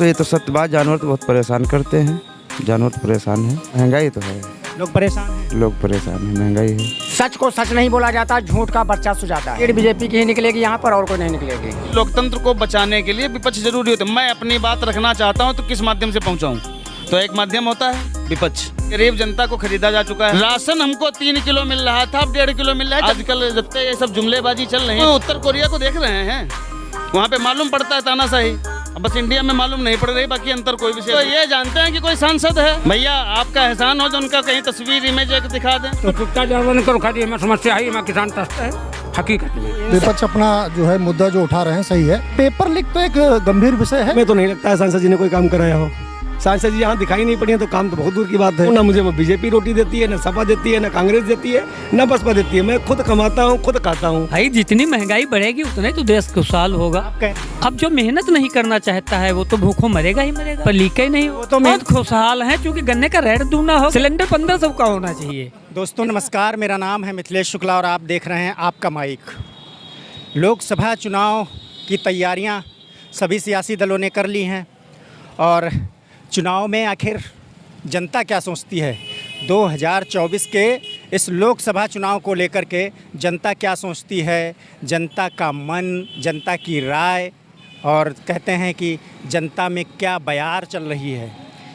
तो ये तो सत्य बात, जानवर तो बहुत परेशान करते हैं, जानवर तो परेशान है, महंगाई तो है, लोग परेशान हैं। लोग परेशान है, महंगाई है। सच को सच नहीं बोला जाता, झूठ का पर्चा सुझाता है। बीजेपी की ही निकलेगी यहाँ पर, और कोई नहीं निकलेगी। लोकतंत्र को बचाने के लिए विपक्ष जरूरी होता है। मैं अपनी बात रखना चाहता हूँ तो किस माध्यम से पहुँचाऊँ? तो एक माध्यम होता है विपक्ष। गरीब जनता को खरीदा जा चुका है। राशन हमको 3 किलो मिल रहा था, अब 1.5 किलो मिल रहा है। आजकल जब तक ये सब जुमलेबाजी चल रही है, तो उत्तर कोरिया को देख रहे हैं, वहाँ पे मालूम पड़ता है तानाशाही। अब बस इंडिया में मालूम नहीं पड़ रही, बाकी अंतर कोई विषय। तो ये जानते हैं कि कोई सांसद है, भैया आपका एहसान हो जो उनका कहीं तस्वीर इमेज एक दिखा दें। तो चुपचाप जानवर करो, खाली हमें समस्या है, मैं किसान त्रस्त है हकीकत में। विपक्ष अपना जो है मुद्दा जो उठा रहे हैं सही है। पेपर लीक तो एक गंभीर विषय है। हमें तो नहीं लगता है सांसद जी ने कोई काम कराया हो। सांसद जी यहाँ दिखाई नहीं पड़ी है तो काम तो बहुत दूर की बात है। ना मुझे बीजेपी रोटी देती है, ना सपा देती है, ना कांग्रेस देती है, ना बसपा देती है। मैं खुद कमाता हूँ, खुद खाता हूँ। भाई जितनी महंगाई बढ़ेगी उतना ही तो देश खुशहाल होगा। अब जो मेहनत नहीं करना चाहता है वो तो भूखों मरेगा ही मरेगा, पर लीक ही नहीं। वो तो बहुत खुशहाल है क्योंकि गन्ने का रेट दूना हो, सिलेंडर 1500 का होना चाहिए। दोस्तों नमस्कार, मेरा नाम है मिथिलेश शुक्ला और आप देख रहे हैं आपका माइक। लोकसभा चुनाव की तैयारियां सभी सियासी दलों ने कर ली हैं और चुनाव में आखिर जनता क्या सोचती है, 2024 के इस लोकसभा चुनाव को लेकर के जनता क्या सोचती है, जनता का मन, जनता की राय, और कहते हैं कि जनता में क्या बयार चल रही है,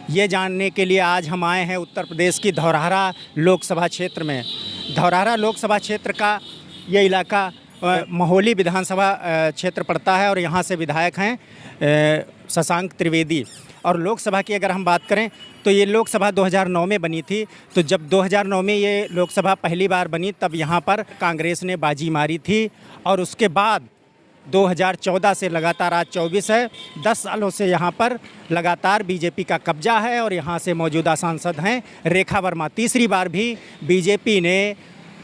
ये जानने के लिए आज हम आए हैं उत्तर प्रदेश की धौरहरा लोकसभा क्षेत्र में। धौरहरा लोकसभा क्षेत्र का ये इलाका महोली विधानसभा क्षेत्र पड़ता है और यहाँ से विधायक हैं शशांक त्रिवेदी। और लोकसभा की अगर हम बात करें तो ये लोकसभा 2009 में बनी थी। तो जब 2009 में ये लोकसभा पहली बार बनी तब यहाँ पर कांग्रेस ने बाजी मारी थी और उसके बाद 2014 से लगातार आज 24 है, 10 सालों से यहाँ पर लगातार बीजेपी का कब्जा है और यहाँ से मौजूदा सांसद हैं रेखा वर्मा। तीसरी बार भी बीजेपी ने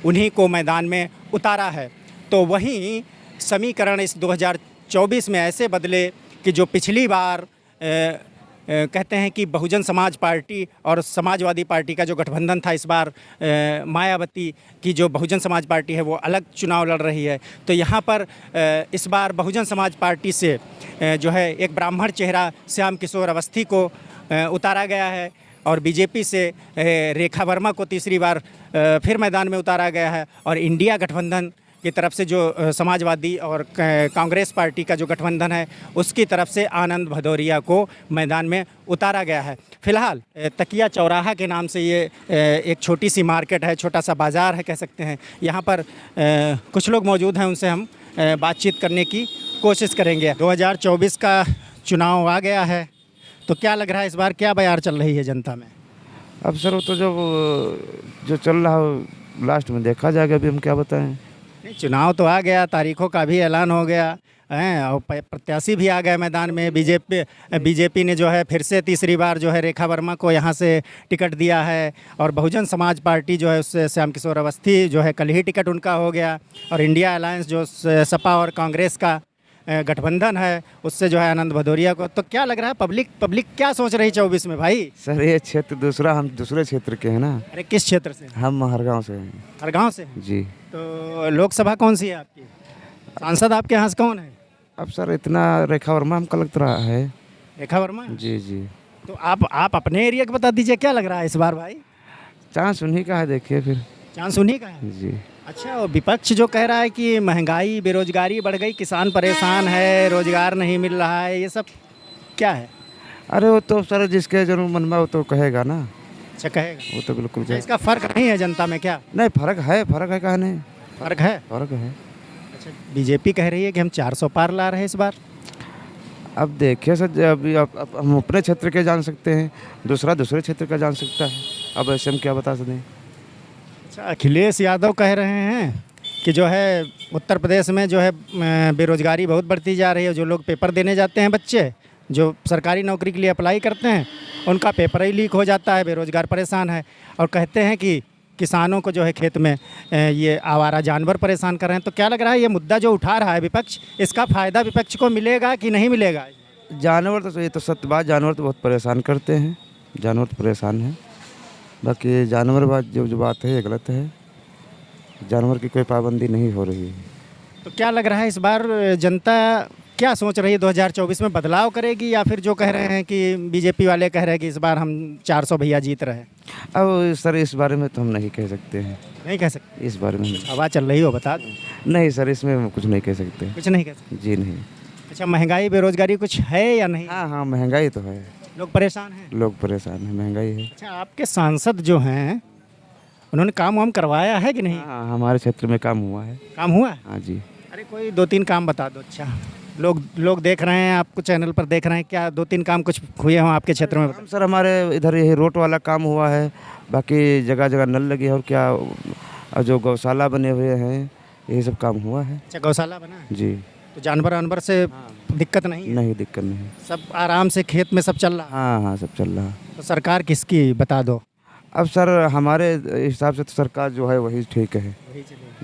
उन्हीं को मैदान में उतारा है। तो वहीं समीकरण इस 2024 में ऐसे बदले कि जो पिछली बार कहते हैं कि बहुजन समाज पार्टी और समाजवादी पार्टी का जो गठबंधन था, इस बार मायावती की जो बहुजन समाज पार्टी है वो अलग चुनाव लड़ रही है। तो यहाँ पर इस बार बहुजन समाज पार्टी से जो है एक ब्राह्मण चेहरा श्याम किशोर अवस्थी को उतारा गया है और बीजेपी से रेखा वर्मा को तीसरी बार फिर मैदान में उतारा गया है और इंडिया गठबंधन की तरफ से जो समाजवादी और कांग्रेस पार्टी का जो गठबंधन है उसकी तरफ से आनंद भदौरिया को मैदान में उतारा गया है। फिलहाल तकिया चौराहा के नाम से ये एक छोटी सी मार्केट है, छोटा सा बाज़ार है कह सकते हैं। यहाँ पर कुछ लोग मौजूद हैं, उनसे हम बातचीत करने की कोशिश करेंगे। 2024 का चुनाव आ गया है तो क्या लग रहा है इस बार क्या बयार चल रही है जनता में? अब सर वो तो जो चल रहा हो लास्ट में देखा जाएगा, अभी हम क्या बताएं। नहीं, चुनाव तो आ गया, तारीखों का भी ऐलान हो गया है और प्रत्याशी भी आ गए मैदान में। बीजेपी ने जो है फिर से तीसरी बार जो है रेखा वर्मा को यहाँ से टिकट दिया है और बहुजन समाज पार्टी जो है उससे श्याम किशोर अवस्थी जो है कल ही टिकट उनका हो गया और इंडिया अलायंस जो सपा और कांग्रेस का गठबंधन है उससे जो है आनंद भदौरिया को। तो क्या लग रहा है पब्लिक क्या सोच रही 24 में भाई? सर ये क्षेत्र दूसरा, हम दूसरे क्षेत्र के हैं ना। अरे किस क्षेत्र से? हम हरगांव से हैं। हरगांव से जी। तो लोकसभा कौन सी है आपकी? सांसद आपके यहाँ से कौन है? अब सर इतना रेखा वर्मा हमको लग रहा है। रेखा वर्मा? जी जी। तो आप अपने एरिया का बता दीजिए, क्या लग रहा है इस बार भाई? चांस उन्हीं का है, देखिए फिर। चांस उन्हीं का है जी। अच्छा, और विपक्ष जो कह रहा है कि महंगाई बेरोजगारी बढ़ गई, किसान परेशान है, रोजगार नहीं मिल रहा है, ये सब क्या है? अरे वो तो सर जिसके जो मन में वो तो कहेगा ना। अच्छा कहेगा, वो तो बिल्कुल अच्छा, इसका फर्क नहीं है जनता में क्या? नहीं, फर्क है कहा नहीं, फर्क है। अच्छा, बीजेपी कह रही है कि हम 400 पार ला रहे हैं इस बार। अब देखिए सर, अभी अब हम अपने क्षेत्र के जान सकते हैं, दूसरा दूसरे क्षेत्र का जान सकता है। अब ऐसे हम क्या बता सकते हैं। अच्छा, अखिलेश यादव कह रहे हैं कि जो है उत्तर प्रदेश में जो है बेरोजगारी बहुत बढ़ती जा रही है। जो लोग पेपर देने जाते हैं, बच्चे जो सरकारी नौकरी के लिए अप्लाई करते हैं, उनका पेपर ही लीक हो जाता है, बेरोजगार परेशान है। और कहते हैं कि किसानों को जो है खेत में ये आवारा जानवर परेशान कर रहे हैं। तो क्या लग रहा है ये मुद्दा जो उठा रहा है विपक्ष, इसका फ़ायदा विपक्ष को मिलेगा कि नहीं मिलेगा? जानवर तो ये तो सत्य बात, जानवर तो बहुत परेशान करते हैं, जानवर तो परेशान हैं। बाकी जानवर बात जो बात है ये गलत है, जानवर की कोई पाबंदी नहीं हो रही है। तो क्या लग रहा है इस बार जनता क्या सोच रही है 2024 में बदलाव करेगी, या फिर जो कह रहे हैं कि बीजेपी वाले कह रहे हैं कि इस बार हम 400 भैया जीत रहे हैं? अब सर इस बारे में तो हम नहीं कह सकते हैं, नहीं कह सकते। इस बारे में हवा चल रही हो बता दो। नहीं सर, इसमें हम कुछ नहीं कह सकते। कुछ नहीं कह सकते। जी नहीं। अच्छा, महंगाई बेरोजगारी कुछ है या नहीं? हाँ हाँ, महंगाई तो है, लोग परेशान हैं। लोग परेशान हैं, महंगाई है। अच्छा, आपके सांसद जो हैं उन्होंने काम वाम करवाया है कि नहीं? हाँ, हमारे क्षेत्र में काम हुआ है। काम हुआ है? हाँ जी। अरे कोई 2-3 काम बता दो। अच्छा, लोग देख रहे हैं, आपको चैनल पर देख रहे हैं, क्या 2-3 काम कुछ हुए हों आपके क्षेत्र में? काम सर हमारे इधर ये रोड वाला काम हुआ है, बाकी जगह जगह नल लगे हैं, और क्या और जो गौशाला बने हुए हैं यही सब काम हुआ है। अच्छा, गौशाला बना है? जी। तो जानवर वानवर से दिक्कत नहीं है? नहीं, दिक्कत नहीं। सब आराम से खेत में सब चल रहा है? हाँ हाँ, सब चल रहा है। तो सरकार किसकी बता दो। अब सर हमारे हिसाब से तो सरकार जो है वही ठीक है।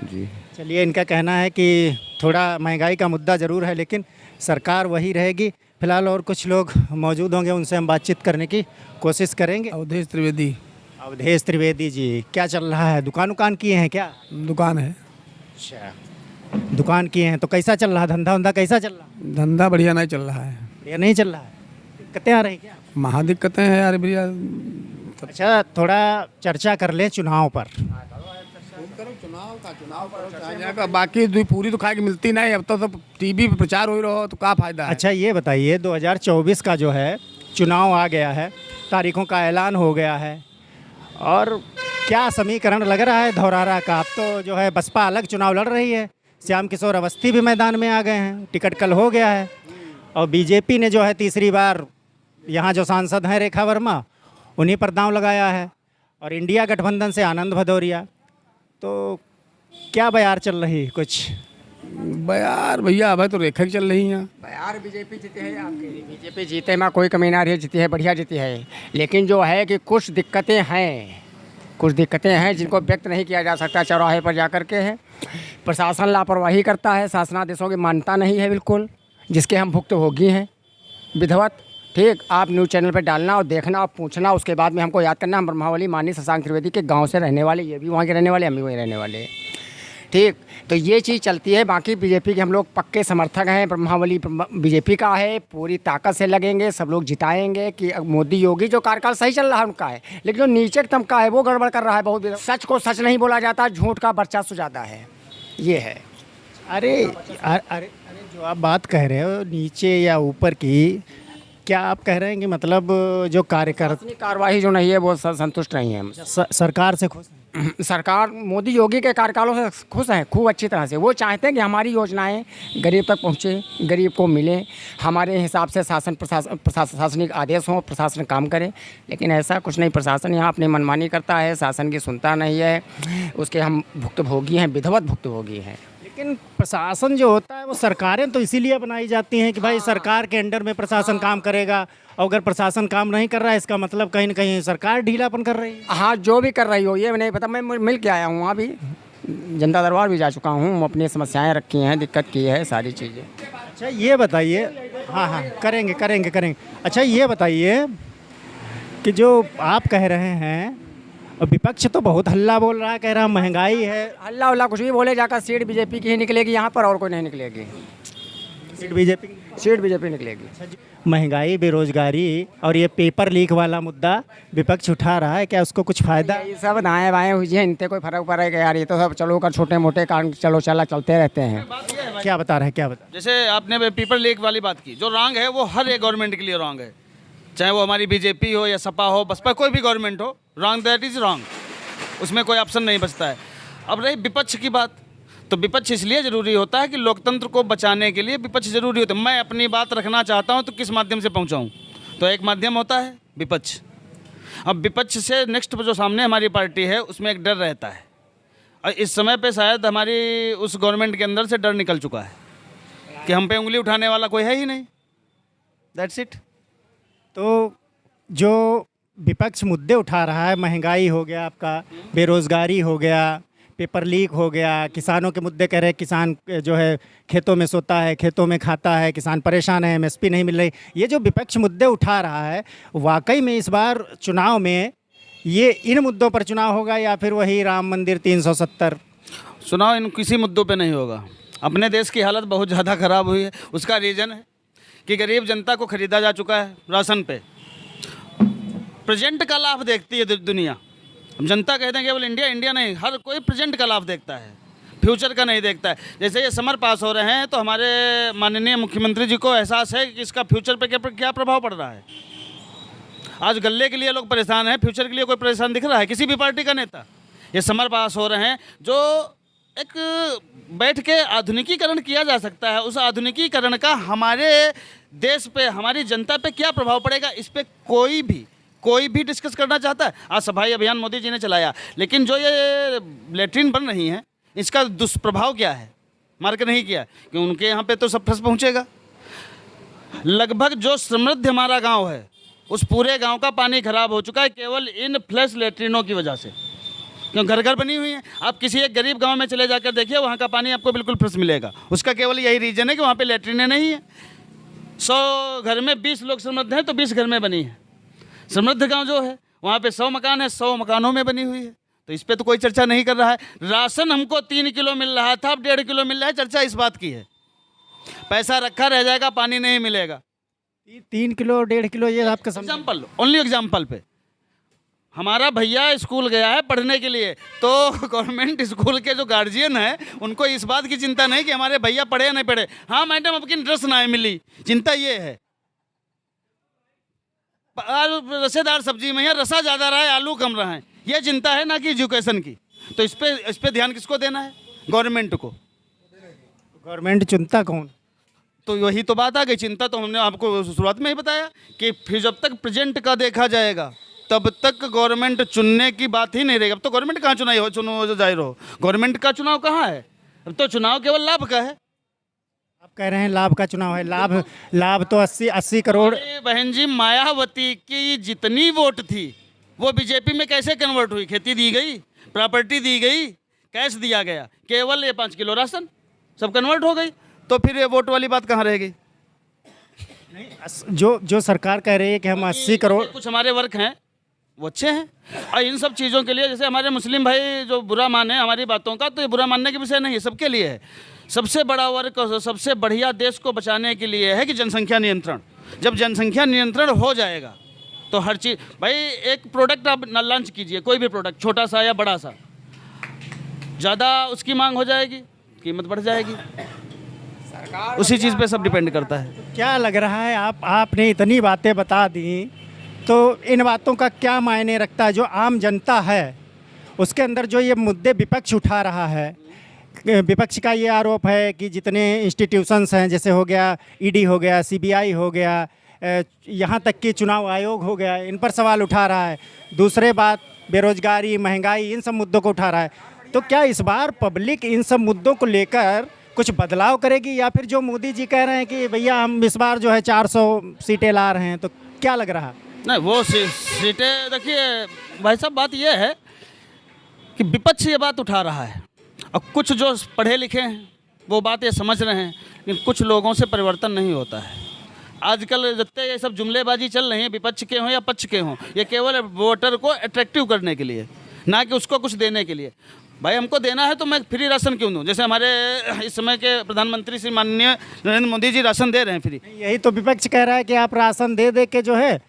जी। चलिए, इनका कहना है कि थोड़ा महंगाई का मुद्दा ज़रूर है, लेकिन सरकार वही रहेगी। फिलहाल और कुछ लोग मौजूद होंगे, उनसे हम बातचीत करने की कोशिश करेंगे। अवधेश त्रिवेदी। अवधेश त्रिवेदी जी, क्या चल रहा है? दुकान किए हैं क्या? दुकान है। अच्छा, दुकान किए हैं, तो कैसा चल रहा है? धंधा वंधा कैसा चल रहा है? धंधा बढ़िया नहीं चल रहा है। बढ़िया नहीं चल रहा है? दिक्कतें आ रही क्या? महा दिक्कतें हैं यार भैया। अच्छा, थोड़ा चर्चा कर ले चुनाव पर। बाकी पूरी तो खाए की मिलती नहीं, अब तो सब टीवी पे प्रचार हो रहा हो तो क्या फायदा है। अच्छा, ये बताइए 2024 का जो है चुनाव आ गया है, तारीखों का ऐलान हो गया है, और क्या समीकरण लग रहा है धौरारा का? अब तो जो है बसपा अलग चुनाव लड़ रही है, श्याम किशोर अवस्थी भी मैदान में आ गए हैं, टिकट कल हो गया है, और बीजेपी ने जो है तीसरी बार यहाँ जो सांसद हैं रेखा वर्मा, उन्हीं पर दांव लगाया है, और इंडिया गठबंधन से आनंद भदौरिया। तो क्या बयार चल रही कुछ? यार भैया अब तो रेखा की चल रही है। यार बीजेपी जीते है, आपके बीजेपी जीते में कोई कमी ना रही, जीती है, बढ़िया जीती है। लेकिन जो है कि कुछ दिक्कतें हैं जिनको व्यक्त नहीं किया जा सकता चौराहे पर जाकर के है। प्रशासन लापरवाही करता है, शासनादेशों की मान्यता नहीं है बिल्कुल, जिसके हम भुक्तभोगी हैं विधिवत। ठीक, आप न्यूज़ चैनल पर डालना और देखना और पूछना, उसके बाद में हमको याद करना। हम ब्रह्मावली माननीय शशांक त्रिवेदी के गांव से रहने वाले, ये भी वहाँ के रहने वाले, हम भी वहीं रहने वाले। ठीक, तो ये चीज़ चलती है। बाकी बीजेपी के हम लोग पक्के समर्थक हैं, ब्रह्मावली बीजेपी का है, पूरी ताकत से लगेंगे, सब लोग जिताएंगे। कि मोदी योगी जो कार्यकाल सही चल रहा है उनका है, लेकिन जो नीचे का तबका है वो गड़बड़ कर रहा है बहुत। सच को सच नहीं बोला जाता, झूठ का वर्चस्व ज़्यादा है, ये है। अरे जो आप बात कह रहे हो नीचे या ऊपर की, क्या आप कह रहे हैं कि मतलब जो कार्यकर्ता कार्रवाई जो नहीं है वो संतुष्ट नहीं है हम। सरकार से खुश हैं? सरकार मोदी योगी के कार्यकालों से खुश हैं खूब अच्छी तरह से। वो चाहते हैं कि हमारी योजनाएं गरीब तक पहुंचे, गरीब को मिले, हमारे हिसाब से प्रशासनिक आदेश हों, प्रशासन काम करे। लेकिन ऐसा कुछ नहीं, प्रशासन यहाँ अपनी मनमानी करता है, शासन की सुनता नहीं है, उसके हम भुक्तभोगी हैं, विधिवत भुक्तभोगी हैं। लेकिन प्रशासन जो होता है वो सरकारें तो इसीलिए बनाई जाती हैं कि भाई सरकार के अंडर में प्रशासन काम करेगा, और अगर प्रशासन काम नहीं कर रहा है इसका मतलब कहीं ना कहीं सरकार ढीलापन कर रही है। हाँ, जो भी कर रही हो ये नहीं पता। मैं मिल के आया हूँ, वहाँ भी जनता दरबार भी जा चुका हूँ, अपनी समस्याएं रखी हैं, दिक्कत की है, सारी चीज़ें। अच्छा, ये बताइए। हाँ, करेंगे। अच्छा, ये बताइए कि जो आप कह रहे हैं, विपक्ष तो बहुत हल्ला बोल रहा है, कह रहा महंगाई है। हल्ला कुछ भी बोले, जाकर सीट बीजेपी की ही निकलेगी यहाँ पर, और कोई नहीं निकलेगी। सीट बीजेपी निकलेगी। महंगाई, बेरोजगारी और ये पेपर लीक वाला मुद्दा विपक्ष उठा रहा है, क्या उसको कुछ फायदा? ये सब दाएं बाएं हुई है, इनसे कोई फर्क पड़ेगा यार? ये तो सब चलो कर छोटे मोटे काम चलते रहते हैं। क्या बता रहे हैं? जैसे आपने पेपर लीक वाली बात की, जो रॉन्ग है वो हर एक गवर्नमेंट के लिए रॉन्ग है, चाहे वो हमारी बीजेपी हो या सपा हो, बसपा, कोई भी गवर्नमेंट हो, रॉन्ग दैट इज़ रॉन्ग, उसमें कोई ऑप्शन नहीं बचता है। अब रही विपक्ष की बात, तो विपक्ष इसलिए ज़रूरी होता है कि लोकतंत्र को बचाने के लिए विपक्ष ज़रूरी होता है। मैं अपनी बात रखना चाहता हूं तो किस माध्यम से पहुंचाऊं, तो एक माध्यम होता है विपक्ष। अब विपक्ष से नेक्स्ट जो सामने हमारी पार्टी है उसमें एक डर रहता है, और इस समय पे शायद हमारी उस गवर्नमेंट के अंदर से डर निकल चुका है कि हम पे उंगली उठाने वाला कोई है ही नहीं, दैट्स इट। तो जो विपक्ष मुद्दे उठा रहा है, महंगाई हो गया, आपका बेरोज़गारी हो गया, पेपर लीक हो गया, किसानों के मुद्दे कह रहे हैं, किसान जो है खेतों में सोता है, खेतों में खाता है, किसान परेशान है, एमएसपी नहीं मिल रही, ये जो विपक्ष मुद्दे उठा रहा है, वाकई में इस बार चुनाव में ये इन मुद्दों पर चुनाव होगा या फिर वही राम मंदिर 370? चुनाव इन किसी मुद्दों पे नहीं होगा, अपने देश की हालत बहुत ज़्यादा ख़राब हुई है। उसका रीज़न है कि गरीब जनता को ख़रीदा जा चुका है राशन पे। प्रेजेंट का लाभ देखती है दुनिया। हम जनता कहते हैं केवल इंडिया इंडिया नहीं, हर कोई प्रेजेंट का लाभ देखता है, फ्यूचर का नहीं देखता है। जैसे ये समर पास हो रहे हैं तो हमारे माननीय मुख्यमंत्री जी को एहसास है कि इसका फ्यूचर पे क्या प्रभाव पड़ रहा है। आज गल्ले के लिए लोग परेशान हैं, फ्यूचर के लिए कोई परेशान दिख रहा है किसी भी पार्टी का नेता? ये समर पास हो रहे हैं जो एक बैठ के आधुनिकीकरण किया जा सकता है, उस आधुनिकीकरण का हमारे देश पे, हमारी जनता पे क्या प्रभाव पड़ेगा, इस पे कोई भी डिस्कस करना चाहता है? आज सफाई अभियान मोदी जी ने चलाया, लेकिन जो ये लेट्रिन बन रही हैं इसका दुष्प्रभाव क्या है मार्क नहीं किया कि उनके यहाँ पे तो सब फ्रेश पहुँचेगा। लगभग जो समृद्ध हमारा गांव है उस पूरे गांव का पानी खराब हो चुका है केवल इन फ्लैश लेट्रिनों की वजह से, क्यों घर घर बनी हुई है। आप किसी एक गरीब गांव में चले जाकर देखिए, वहाँ का पानी आपको बिल्कुल फ्रेश मिलेगा। उसका केवल यही रीज़न है कि वहाँ पे लेट्रिनें नहीं है। 100 घर में 20 लोग समृद्ध हैं तो 20 घर में बनी है। समृद्ध गांव जो है वहाँ पे 100 मकान है, 100 मकानों में बनी हुई है। तो इस पर तो कोई चर्चा नहीं कर रहा है। राशन हमको 3 किलो मिल रहा था, अब 1.5 किलो मिल रहा है। चर्चा इस बात की है, पैसा रखा रह जाएगा, पानी नहीं मिलेगा। 3 किलो 1.5 किलो ये आपका एग्जाम्पल, ओनली एग्जाम्पल पे। हमारा भैया स्कूल गया है पढ़ने के लिए, तो गवर्नमेंट स्कूल के जो गार्जियन है उनको इस बात की चिंता नहीं कि हमारे भैया पढ़े या नहीं पढ़े। हाँ मैडम आपकी ड्रेस ना मिली, चिंता ये है। रसेदार सब्जी में है, रसा ज़्यादा रहा है, आलू कम रहा है, ये चिंता है ना कि एजुकेशन की। तो इस पे ध्यान किसको देना है? गवर्नमेंट को। गवर्नमेंट चुनता कौन? तो वही तो बात आ गई, चिंता तो हमने आपको शुरुआत में ही बताया कि फिर जब तक प्रेजेंट का देखा जाएगा तब तक गवर्नमेंट चुनने की बात ही नहीं रहेगी। अब तो गवर्नमेंट कहाँ चुनाई हो, चुनो जो जाहिर हो, गवर्नमेंट का चुनाव कहाँ है? अब तो चुनाव केवल लाभ का है। आप कह रहे हैं लाभ का चुनाव है। लाभ तो 80 करोड़। बहन जी, मायावती की जितनी वोट थी वो बीजेपी में कैसे कन्वर्ट हुई? खेती दी गई, प्रॉपर्टी दी गई, कैश दिया गया, केवल ये 5 किलो राशन, सब कन्वर्ट हो गई। तो फिर ये वोट वाली बात कहाँ रहेगी? जो सरकार कह रही है कि हम 80 करोड़, कुछ हमारे वर्क हैं वो अच्छे हैं, और इन सब चीज़ों के लिए जैसे हमारे मुस्लिम भाई जो बुरा माने हमारी बातों का, तो ये बुरा मानने के विषय नहीं है, सबके लिए है। सबसे बड़ा वर्क और सबसे बढ़िया देश को बचाने के लिए है कि जनसंख्या नियंत्रण। जब जनसंख्या नियंत्रण हो जाएगा तो हर चीज़, भाई एक प्रोडक्ट आप लॉन्च कीजिए, कोई भी प्रोडक्ट, छोटा सा या बड़ा सा, ज़्यादा उसकी मांग हो जाएगी, कीमत बढ़ जाएगी। उसी चीज़ पे सब डिपेंड करता है। क्या लग रहा है आपने इतनी बातें बता दी, तो इन बातों का क्या मायने रखता है? जो आम जनता है उसके अंदर जो ये मुद्दे विपक्ष उठा रहा है, विपक्ष का ये आरोप है कि जितने इंस्टीट्यूशंस हैं, जैसे हो गया ईडी हो गया, सीबीआई हो गया, यहाँ तक कि चुनाव आयोग हो गया, इन पर सवाल उठा रहा है। दूसरे बात बेरोजगारी, महंगाई, इन सब मुद्दों को उठा रहा है। तो क्या इस बार पब्लिक इन सब मुद्दों को लेकर कुछ बदलाव करेगी, या फिर जो मोदी जी कह रहे हैं कि भैया हम इस बार जो है 400 सीटें ला रहे हैं, तो क्या लग रहा है? नहीं, वो सीटें देखिए भाई साहब, बात ये है कि विपक्ष ये बात उठा रहा है, और कुछ जो पढ़े लिखे हैं वो बात ये समझ रहे हैं, लेकिन कुछ लोगों से परिवर्तन नहीं होता है। आजकल जितने ये सब जुमलेबाजी चल रही है, विपक्ष के हों या पक्ष के हों, ये केवल वोटर को अट्रैक्टिव करने के लिए, ना कि उसको कुछ देने के लिए। भाई हमको देना है तो मैं फ्री राशन क्यों दूं? जैसे हमारे इस समय के प्रधानमंत्री श्री माननीय नरेंद्र मोदी जी राशन दे रहे हैं फ्री। यही तो विपक्ष कह रहा है कि आप राशन दे के जो है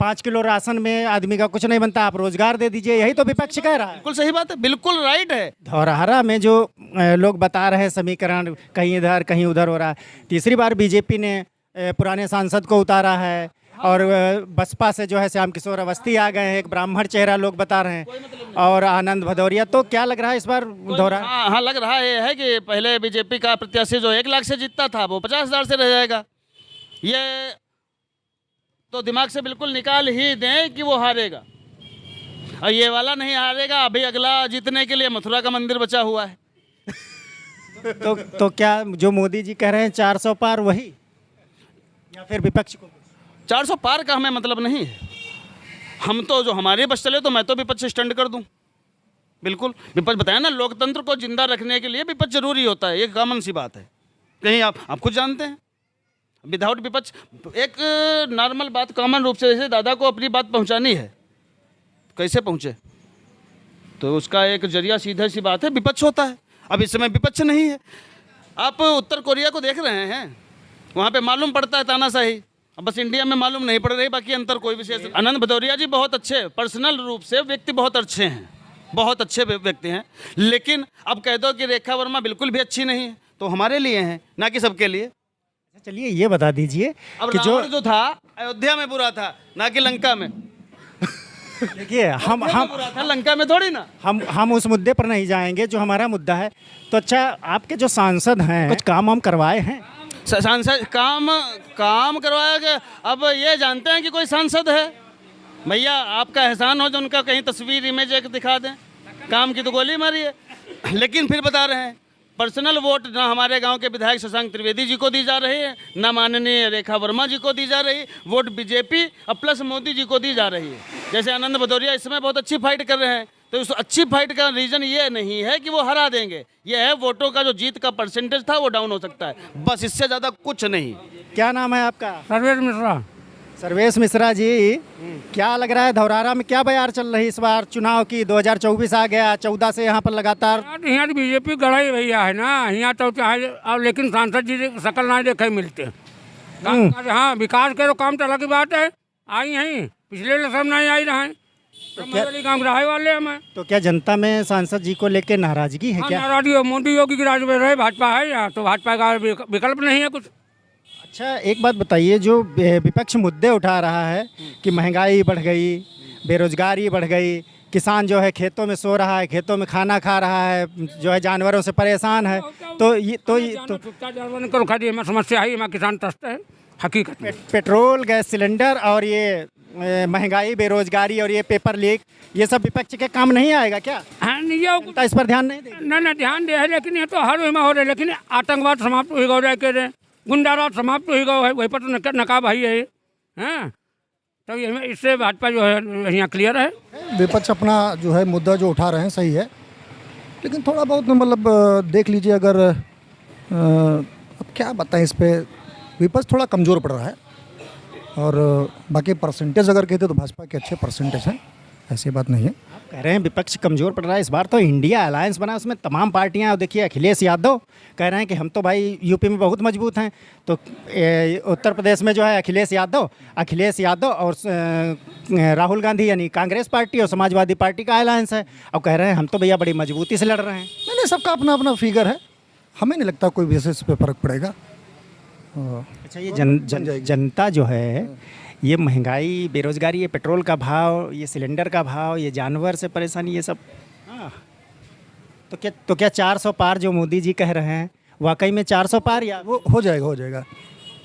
5 किलो राशन में आदमी का कुछ नहीं बनता, आप रोजगार दे दीजिए। यही तो विपक्ष कह रहा है। बिल्कुल सही बात है, बिल्कुल राइट है। धौरहरा में जो लोग बता रहे हैं समीकरण, कहीं इधर कहीं उधर हो रहा है। तीसरी बार बीजेपी ने पुराने सांसद को उतारा है, और बसपा से जो है श्याम किशोर अवस्थी आ गए हैं, एक ब्राह्मण चेहरा लोग बता रहे हैं, और आनंद भदौरिया। तो क्या लग रहा है इस बार दौरा? हाँ, लग रहा है कि पहले बीजेपी का प्रत्याशी जो 1 लाख से जीतता था वो 50,000 से रह जाएगा। ये तो दिमाग से बिल्कुल निकाल ही दें कि वो हारेगा, और ये वाला नहीं हारेगा। अभी अगला जीतने के लिए मथुरा का मंदिर बचा हुआ है। तो क्या जो मोदी जी कह रहे हैं 400 पार, वही, या फिर विपक्ष को? 400 पार का हमें मतलब नहीं है। हम तो जो हमारे बस चले तो मैं तो विपक्ष स्टैंड कर दूं। बिल्कुल विपक्ष, बताया ना, लोकतंत्र को जिंदा रखने के लिए विपक्ष जरूरी होता है, ये कॉमन सी बात है। कहीं आप खुद जानते हैं, विदाउट विपक्ष, एक नॉर्मल बात कॉमन रूप से, जैसे दादा को अपनी बात पहुंचानी है, कैसे पहुंचे, तो उसका एक जरिया सीधा सी बात है, विपक्ष होता है। अब इस समय विपक्ष नहीं है, आप उत्तर कोरिया को देख रहे हैं, वहाँ पे मालूम पड़ता है तानाशाही। अब बस इंडिया में मालूम नहीं पड़ रही, बाकी अंतर कोई विशेष। आनंद भदौरिया जी बहुत अच्छे, पर्सनल रूप से व्यक्ति बहुत अच्छे हैं, बहुत अच्छे व्यक्ति हैं, लेकिन अब कह दो कि रेखा वर्मा बिल्कुल भी अच्छी नहीं है, तो हमारे लिए हैं ना कि सबके लिए। चलिए ये बता दीजिए अब कि रावण जो था अयोध्या में बुरा था, ना कि लंका में। देखिए हम बुरा था, लंका में थोड़ी ना। हम उस मुद्दे पर नहीं जाएंगे जो हमारा मुद्दा है। तो अच्छा, आपके जो सांसद हैं कुछ काम हम करवाए हैं? सांसद काम करवाया गया। अब ये जानते हैं कि कोई सांसद है? भैया आपका एहसान हो जो उनका कहीं तस्वीर इमेज एक दिखा दें। काम की तो गोली मारी है। लेकिन फिर बता रहे हैं पर्सनल वोट ना हमारे गांव के विधायक शशांक त्रिवेदी जी को दी जा रही है, ना माननीय रेखा वर्मा जी को दी जा रही है। वोट बीजेपी और प्लस मोदी जी को दी जा रही है। जैसे आनंद भदौरिया इस समय बहुत अच्छी फाइट कर रहे हैं, तो उस अच्छी फाइट का रीज़न ये नहीं है कि वो हरा देंगे, ये है वोटों का जो जीत का परसेंटेज था वो डाउन हो सकता है, बस इससे ज़्यादा कुछ नहीं। क्या नाम है आपका? सर्वेश मिश्रा। सर्वेश मिश्रा जी, क्या लग रहा है धौरारा में क्या बयार चल रही इस बार चुनाव की? 2024 आ गया, 14 से यहाँ पर लगातार यहाँ तो बीजेपी गढ़ाई भैया है ना, यहाँ तो चाहे अब, लेकिन सांसद जी शकल ना देखे मिलते। हाँ, विकास के तो काम तो अलग की बात है, आई हैं पिछले सब नहीं आई रहे, तो काम रहे वाले हमें। तो क्या जनता में सांसद जी को लेकर नाराजगी है? क्या नाराजगी? मोदी योगी की राज में रहे, भाजपा है यहाँ, तो भाजपा का विकल्प नहीं है कुछ। अच्छा, एक बात बताइए, जो विपक्ष मुद्दे उठा रहा है कि महंगाई बढ़ गई, बेरोजगारी बढ़ गई, किसान जो है खेतों में सो रहा है, खेतों में खाना खा रहा है, जो है जानवरों से परेशान है, तो समस्या है, मैं किसान त्रस्त है हकीकत में। पेट्रोल, गैस सिलेंडर और ये महंगाई, बेरोजगारी और ये पेपर लीक, ये सब विपक्ष के काम नहीं आएगा क्या? हाँ, नहीं, इस पर ध्यान नहीं देगी? ना ध्यान दे है, लेकिन ये तो हर में हो रहे, लेकिन आतंकवाद समाप्त हो गया के गुंडाराज समाप्त हो गया है, वही पर तो नकाब है ये। हाँ, तो इससे भाजपा जो है यहाँ क्लियर है। विपक्ष अपना जो है मुद्दा जो उठा रहे हैं सही है, लेकिन थोड़ा बहुत मतलब देख लीजिए, अगर अब क्या बताएं, इस पे विपक्ष थोड़ा कमज़ोर पड़ रहा है। और बाकी परसेंटेज अगर कहते तो भाजपा के अच्छे परसेंटेज हैं, ऐसी बात नहीं है। आप कह रहे हैं विपक्ष कमज़ोर पड़ रहा है, इस बार तो इंडिया अलायंस बना, उसमें तमाम पार्टियां, और देखिए अखिलेश यादव कह रहे हैं कि हम तो भाई यूपी में बहुत मजबूत हैं, तो उत्तर प्रदेश में जो है अखिलेश यादव और राहुल गांधी यानी कांग्रेस पार्टी और समाजवादी पार्टी का अलायंस है। अब कह रहे हैं हम तो भैया बड़ी मजबूती से लड़ रहे हैं। नहीं, सबका अपना अपना फिगर है, हमें नहीं लगता कोई विशेष पे फर्क पड़ेगा। अच्छा, ये जनता जो है, ये महंगाई, बेरोजगारी, ये पेट्रोल का भाव, ये सिलेंडर का भाव, ये जानवर से परेशानी, ये सब, हाँ, तो क्या 400 पार जो मोदी जी कह रहे हैं, वाकई में 400 पार या वो हो जाएगा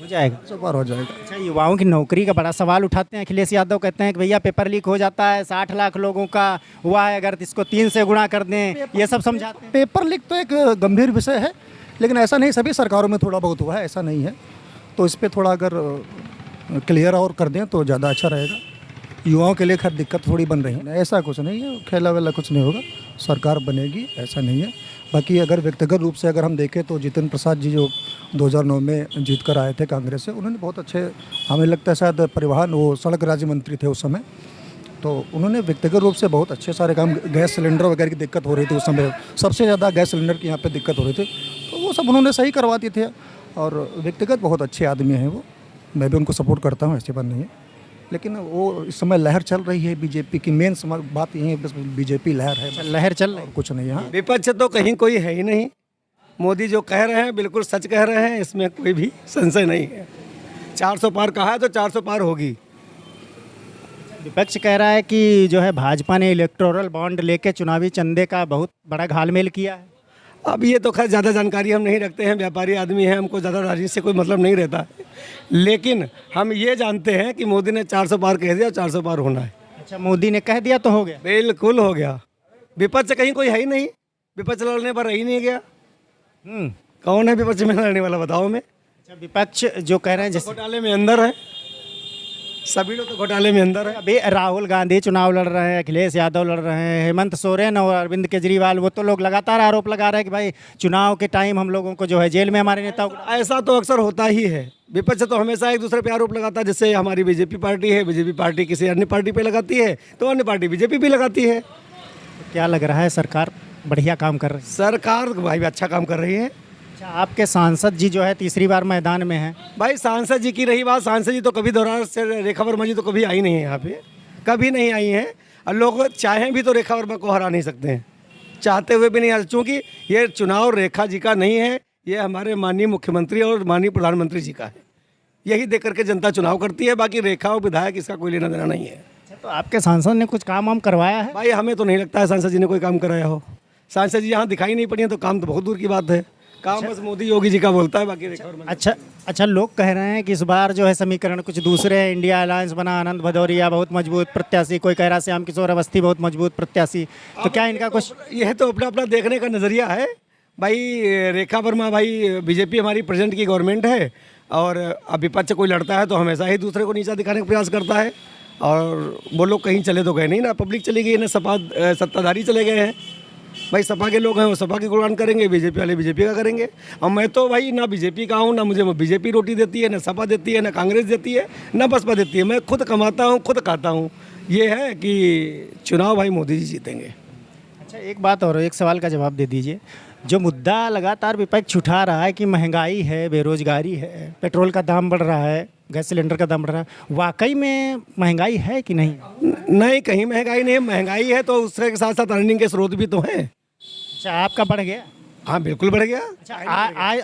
400 पार हो जाएगा। अच्छा, युवाओं की नौकरी का बड़ा सवाल उठाते हैं अखिलेश यादव, कहते हैं कि भैया पेपर लीक हो जाता है, 60 लाख लोगों का हुआ है, अगर इसको 3 से गुणा कर दें, ये सब समझाते हैं। पेपर लीक तो एक गंभीर विषय है, लेकिन ऐसा नहीं, सभी सरकारों में थोड़ा बहुत हुआ है, ऐसा नहीं है। तो इस पर थोड़ा अगर क्लियर और कर दें तो ज़्यादा अच्छा रहेगा। युवाओं के लिए खैर दिक्कत थोड़ी बन रही है, ऐसा कुछ नहीं है, खेला वेला कुछ नहीं होगा, सरकार बनेगी, ऐसा नहीं है। बाकी अगर व्यक्तिगत रूप से अगर हम देखें तो जितिन प्रसाद जी जो 2009 में जीत कर आए थे कांग्रेस से, उन्होंने बहुत अच्छे, हमें लगता है शायद परिवहन, वो सड़क राज्य मंत्री थे उस समय, तो उन्होंने व्यक्तिगत रूप से बहुत अच्छे सारे काम, गैस सिलेंडर वगैरह की दिक्कत हो रही थी उस समय, सबसे ज़्यादा गैस सिलेंडर की यहाँ पे दिक्कत हो रही थी, तो वो सब उन्होंने सही करवा दिए थे। और व्यक्तिगत बहुत अच्छे आदमी हैं वो, मैं भी उनको सपोर्ट करता हूँ, ऐसी बात नहीं है। लेकिन वो इस समय लहर चल रही है बीजेपी की, मेन बात यही है, बस बीजेपी लहर है, लहर चल रही है, कुछ नहीं है। विपक्ष तो कहीं कोई है ही नहीं, मोदी जो कह रहे हैं बिल्कुल सच कह रहे हैं, इसमें कोई भी संशय नहीं है। 400 पार कहा है तो 400 पार होगी। विपक्ष कह रहा है कि जो है भाजपा ने इलेक्टोरल बॉन्ड लेके चुनावी चंदे का बहुत बड़ा घालमेल किया है। अब ये तो खैर ज़्यादा जानकारी हम नहीं रखते हैं, व्यापारी आदमी हैं, हमको ज़्यादा राजनीति से कोई मतलब नहीं रहता है, लेकिन हम ये जानते हैं कि मोदी ने 400 पार कह दिया, 400 पार होना है। अच्छा, मोदी ने कह दिया तो हो गया? बिल्कुल हो गया। विपक्ष से कहीं कोई है ही नहीं, विपक्ष लड़ने पर रही नहीं गया। कौन है विपक्ष में लड़ने वाला, बताओ मैं। अच्छा, विपक्ष जो कह रहे हैं जैसे घोटाले में अंदर है, सभी लोग तो घोटाले में अंदर है। अभी राहुल गांधी चुनाव लड़ रहे हैं, अखिलेश यादव लड़ रहे हैं, हेमंत सोरेन और अरविंद केजरीवाल, वो तो लोग लगातार आरोप लगा रहे हैं कि भाई चुनाव के टाइम हम लोगों को जो है जेल में हमारे नेताओं को। ऐसा तो अक्सर होता ही है, विपक्ष तो हमेशा एक दूसरे पे आरोप लगाता है। जैसे हमारी बीजेपी पार्टी है, बीजेपी पार्टी किसी अन्य पार्टी पे लगाती है तो अन्य पार्टी बीजेपी भी लगाती है। क्या लग रहा है सरकार बढ़िया काम कर रही है? सरकार भाई अच्छा काम कर रही है। अच्छा, आपके सांसद जी जो है तीसरी बार मैदान में हैं। भाई सांसद जी की रही बात, सांसद जी तो कभी दौरान से रेखा वर्मा जी तो कभी आई नहीं है यहाँ पे, कभी नहीं आई हैं। और लोग चाहें भी तो रेखा वर्मा को हरा नहीं सकते हैं, चाहते हुए भी नहीं हरा, चूँकि ये चुनाव रेखा जी का नहीं है, ये हमारे माननीय मुख्यमंत्री और माननीय प्रधानमंत्री जी का है। यही देख करके जनता चुनाव करती है, बाकी रेखा और विधायक इसका कोई लेना देना नहीं है। अच्छा, तो आपके सांसद ने कुछ काम वाम करवाया है? भाई हमें तो नहीं लगता है सांसद जी ने कोई काम कराया हो। सांसद जी यहाँ दिखाई नहीं पड़ी है तो काम तो बहुत दूर की बात है। काम बस मोदी योगी जी का बोलता है, बाकी रेखा वर्मा। अच्छा, लोग कह रहे हैं कि इस बार जो है समीकरण कुछ दूसरे हैं। इंडिया अलायंस बना, आनंद भदौरिया बहुत मजबूत प्रत्याशी, कोई कह रहा श्याम किशोर अवस्थी बहुत मजबूत प्रत्याशी। तो क्या इनका कुछ यह तो अपना अपना देखने का नज़रिया है भाई। रेखा वर्मा भाई बीजेपी हमारी प्रेजेंट की गवर्नमेंट है, और अब विपक्ष कोई लड़ता है तो हमेशा ही दूसरे को नीचा दिखाने का प्रयास करता है। और वो लोग कहीं चले तो गए नहीं ना, पब्लिक चली गई ना, सपा सत्ताधारी चले गए हैं। भाई सपा के लोग हैं वो सपा की गुणगान करेंगे, बीजेपी वाले बीजेपी का करेंगे। और मैं तो भाई ना बीजेपी का हूँ, ना मुझे बीजेपी रोटी देती है, ना सपा देती है, ना कांग्रेस देती है, ना बसपा देती है। मैं खुद कमाता हूँ, खुद खाता हूँ। ये है कि चुनाव भाई मोदी जी जीतेंगे। अच्छा, एक बात और, एक सवाल का जवाब दे दीजिए। जो मुद्दा लगातार विपक्ष उठा रहा है कि महंगाई है, बेरोजगारी है, पेट्रोल का दाम बढ़ रहा है, गैस सिलेंडर का दाम बढ़ रहा है, वाकई में महंगाई है कि नहीं? नहीं, कहीं महंगाई नहीं है। महंगाई है तो उसके साथ साथ अर्निंग के स्रोत भी तो हैं। अच्छा, आपका बढ़ गया? हाँ बिल्कुल बढ़ गया। अच्छा,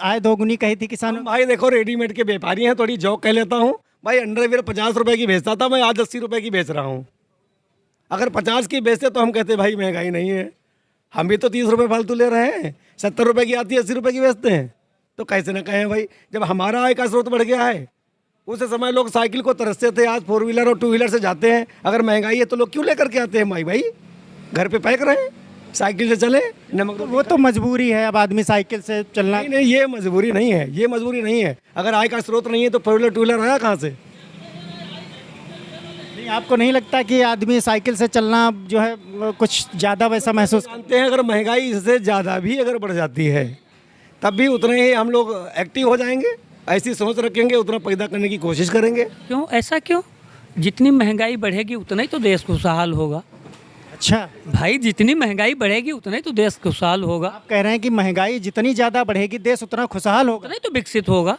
आय दोगुनी कही थी किसानों। भाई देखो, रेडीमेड के व्यापारी हैं, थोड़ी जॉक कह लेता हूँ भाई। अंडरवियर 50 रुपए की बेचता था, मैं आज 80 रुपए की बेच रहा हूँ। अगर 50 की बेचते तो हम कहते भाई महंगाई नहीं है। हम भी तो 30 रुपये फालतू ले रहे हैं। 70 रुपए की आती है, 80 रुपए की बेचते हैं, तो कैसे ना कहें भाई। जब हमारा आय का स्रोत बढ़ गया है, उस समय लोग साइकिल को तरसते थे, आज 4 व्हीलर और 2 व्हीलर से जाते हैं। अगर महंगाई है तो लोग क्यों लेकर के आते हैं भाई? घर पे पैक रहे, साइकिल से चले। नमक वो तो मजबूरी है, अब आदमी साइकिल से चलना। नहीं, ये मजबूरी नहीं है, ये मजबूरी नहीं है। अगर आय का स्रोत नहीं है तो 4 व्हीलर 2 व्हीलर आया कहाँ से? नहीं, आपको नहीं लगता कि आदमी साइकिल से चलना जो है कुछ ज़्यादा वैसा महसूस? जानते हैं, अगर महंगाई इससे ज़्यादा भी अगर बढ़ जाती है तब भी उतने ही हम लोग एक्टिव हो जाएंगे। ऐसी सोच रखेंगे, उतना पैदा करने की कोशिश करेंगे। क्यों, ऐसा क्यों? जितनी महंगाई बढ़ेगी उतना ही तो देश खुशहाल होगा। अच्छा भाई, जितनी महंगाई बढ़ेगी उतना ही तो देश खुशहाल होगा। आप कह रहे हैं कि महंगाई जितनी ज़्यादा बढ़ेगी देश उतना खुशहाल होगा, उतना ही तो विकसित होगा।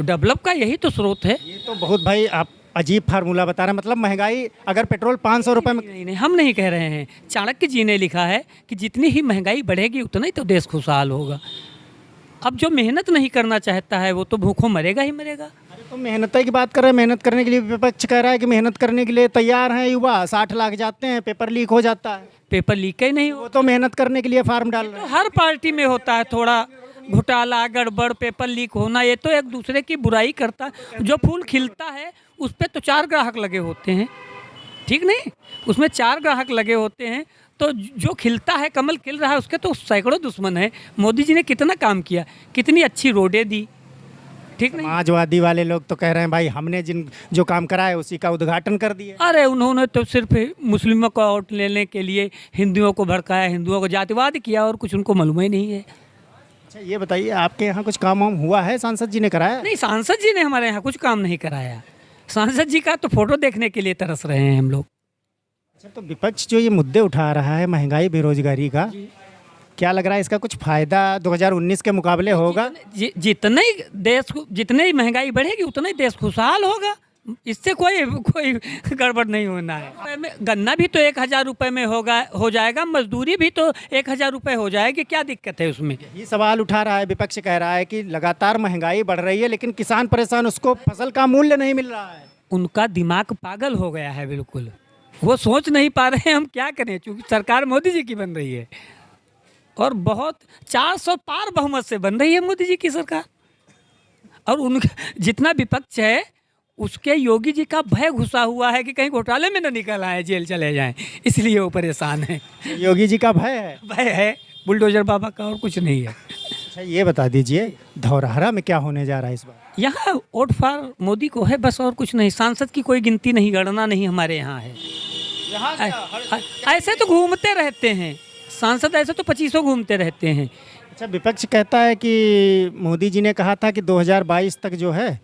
डेवलप का यही तो स्रोत है। ये तो बहुत भाई आप अजीब फार्मूला बता रहे हैं। मतलब महंगाई अगर पेट्रोल 500 रुपये में, नहीं, हम नहीं कह रहे हैं, चाणक्य जी ने लिखा है कि जितनी ही महंगाई बढ़ेगी उतना ही तो देश खुशहाल होगा। अब जो मेहनत नहीं करना चाहता है वो तो भूखों मरेगा ही मरेगा। अरे तो मेहनत की बात कर रहे हैं, मेहनत करने के लिए विपक्ष कह रहा है कि मेहनत करने के लिए तैयार हैं युवा। 60 लाख जाते हैं, पेपर लीक हो जाता है। पेपर लीक ही नहीं वो हो, तो मेहनत करने के लिए फार्म डाल रहे हैं। हर पार्टी में होता है थोड़ा घोटाला, गड़बड़, पेपर लीक होना। ये तो एक दूसरे की बुराई करता है। जो फूल खिलता है उस पर तो 4 ग्राहक लगे होते हैं, ठीक नहीं? उसमें 4 ग्राहक लगे होते हैं, तो जो खिलता है, कमल खिल रहा है, उसके तो सैकड़ों दुश्मन हैं। मोदी जी ने कितना काम किया, कितनी अच्छी रोडें दी, ठीक नहीं? समाजवादी वाले लोग तो कह रहे हैं भाई हमने जो काम करा है उसी का उद्घाटन कर दिया। अरे उन्होंने तो सिर्फ मुस्लिमों को वोट लेने के लिए हिंदुओं को भड़काया, हिंदुओं को जातिवाद किया, और कुछ उनको मालूम ही नहीं है। अच्छा ये बताइए, आपके यहाँ कुछ काम वाम हुआ है? सांसद जी ने कराया? नहीं, सांसद जी ने हमारे यहाँ कुछ काम नहीं कराया। सांसद जी का तो फोटो देखने के लिए तरस रहे हैं हम लोग। अच्छा, तो विपक्ष जो ये मुद्दे उठा रहा है महंगाई बेरोजगारी का, क्या लग रहा है इसका कुछ फायदा 2019 के मुकाबले होगा? जितने ही महंगाई बढ़ेगी उतना ही देश खुशहाल होगा। इससे कोई गड़बड़ नहीं होना है। गन्ना भी तो 1000 रुपये में हो जाएगा, मजदूरी भी तो 1000 रुपये हो जाएगी, क्या दिक्कत है उसमें? ये सवाल उठा रहा है विपक्ष, कह रहा है कि लगातार महंगाई बढ़ रही है लेकिन किसान परेशान, उसको फसल का मूल्य नहीं मिल रहा है। उनका दिमाग पागल हो गया है बिल्कुल, वो सोच नहीं पा रहे हैं हम क्या करें, क्योंकि सरकार मोदी जी की बन रही है और बहुत 400 पार बहुमत से बन रही है मोदी जी की सरकार। और उनका जितना विपक्ष है उसके योगी जी का भय घुसा हुआ है कि कहीं घोटाले में न निकल आए, जेल चले जाएं, इसलिए वो परेशान है। योगी जी का भय है बुलडोजर बाबा का, और कुछ नहीं है। अच्छा ये बता दीजिए, धौरहरा में क्या होने जा रहा है इस बार? यहाँ वोट फॉर मोदी को है बस, और कुछ नहीं। सांसद की कोई गिनती नहीं, गणना नहीं हमारे यहाँ है। ऐसे तो घूमते रहते हैं सांसद, ऐसे तो 2500 घूमते रहते हैं। अच्छा, विपक्ष कहता है कि मोदी जी ने कहा था कि 2022 तक जो है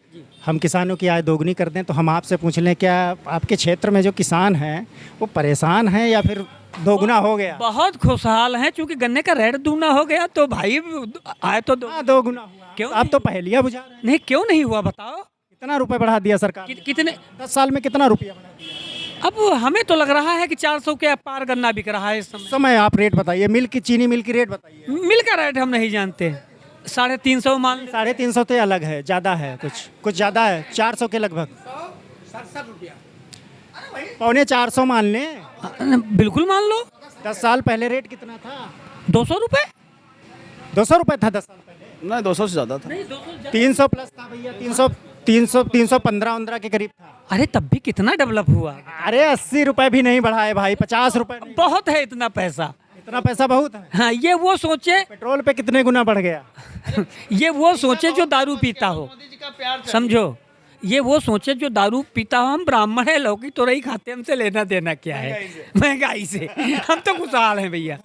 हम किसानों की आय दोगुनी कर दें। तो हम आपसे पूछ लें, क्या आपके क्षेत्र में जो किसान हैं वो परेशान हैं या फिर दोगुना हो गया। बहुत खुशहाल हैं, चूंकि गन्ने का रेट दूना हो गया तो भाई आए तो हाँ, दोगुना हुआ। क्यों आप तो पहेलियाँ बुझा रहे हैं। नहीं, क्यों नहीं हुआ बताओ? कितना रुपए बढ़ा दिया सरकार ने? कितने 10 साल में कितना रुपया बढ़ा दिया? अब हमें तो लग रहा है कि 400 के पार गन्ना बिक रहा है इस समय। समय आप रेट बताइए, मिल की चीनी मिल की रेट बताइए। मिल का रेट हम नहीं जानते, 350 मान 350 तो अलग है, ज़्यादा है, कुछ ज़्यादा है, 400 के लगभग। 350 मान लें। बिल्कुल मान लो। 10 साल पहले रेट कितना था? 200 रुपए 200 रुपए था 10 साल पहले। नहीं 200 से ज़्यादा था। 300 प्लस था भैया, 315 के करीब था। अरे तब भी कितना डेवलप हुआ। अरे 80 रुपए भी नहीं बढ़ाए भाई, 50 रुपए नहीं। बहुत है इतना पैसा। इतना पैसा बहुत है। हाँ, ये वो सोचे पेट्रोल पे कितने गुना बढ़ गया? ये वो सोचे जो दारू पीता हो, समझो, ये वो सोचे जो दारू पीता हो। हम ब्राह्मण है, लौकी तो रही खाते, हमसे लेना देना क्या है महंगाई से? हम तो खुशहाल हैं भैया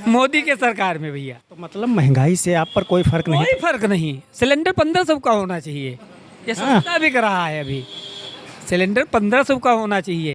मोदी के सरकार में भैया। तो मतलब महंगाई से आप पर कोई फर्क नहीं? कोई फर्क नहीं। सिलेंडर 1500 का होना चाहिए, ये सस्ता बिक रहा है अभी। सिलेंडर 1500 का होना चाहिए।